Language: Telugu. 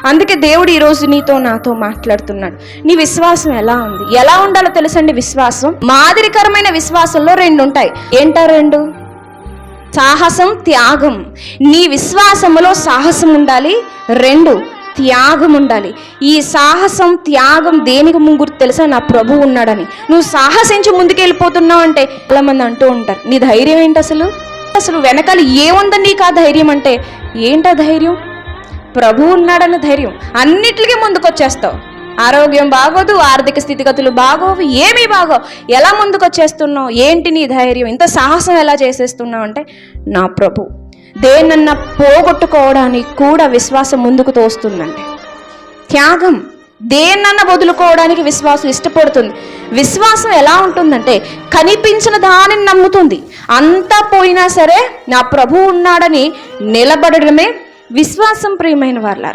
అందుకే దేవుడు ఈరోజు నీతో నాతో మాట్లాడుతున్నాడు. నీ విశ్వాసం ఎలా ఉంది? ఎలా ఉండాలో తెలుసండి విశ్వాసం. మాదిరికరమైన విశ్వాసంలో 2 ఉంటాయి. ఏంటా 2? సాహసం, త్యాగం. నీ విశ్వాసములో సాహసం ఉండాలి, 2 త్యాగం ఉండాలి. ఈ సాహసం త్యాగం దేనికి గుర్తు తెలుసా? నా ప్రభు ఉన్నాడని. నువ్వు సాహసించి ముందుకెళ్ళిపోతున్నావు అంటే చాలా మంది అంటూ ఉంటారు, నీ ధైర్యం ఏంటి అసలు? అసలు వెనకాల ఏముందని నీకు ఆ ధైర్యం అంటే ఏంటా ధైర్యం? ప్రభు ఉన్నాడన్న ధైర్యం. అన్నిటికీ ముందుకొచ్చేస్తావు. ఆరోగ్యం బాగోదు, ఆర్థిక స్థితిగతులు బాగోవు, ఏమీ బాగోవు. ఎలా ముందుకొచ్చేస్తున్నావు? ఏంటి నీ ధైర్యం? ఇంత సాహసం ఎలా చేసేస్తున్నావు అంటే నా ప్రభు. దేన్నన్నా పోగొట్టుకోవడానికి కూడా విశ్వాసం ముందుకు తోస్తుందండి. త్యాగం. దేన్నన్నా వదులుకోవడానికి విశ్వాసం ఇష్టపడుతుంది. విశ్వాసం ఎలా ఉంటుందంటే కనిపించిన దానిని నమ్ముతుంది. అంతా పోయినా సరే నా ప్రభు ఉన్నాడని నిలబడడమే విశ్వాసం. ప్రియమైన వాళ్ళ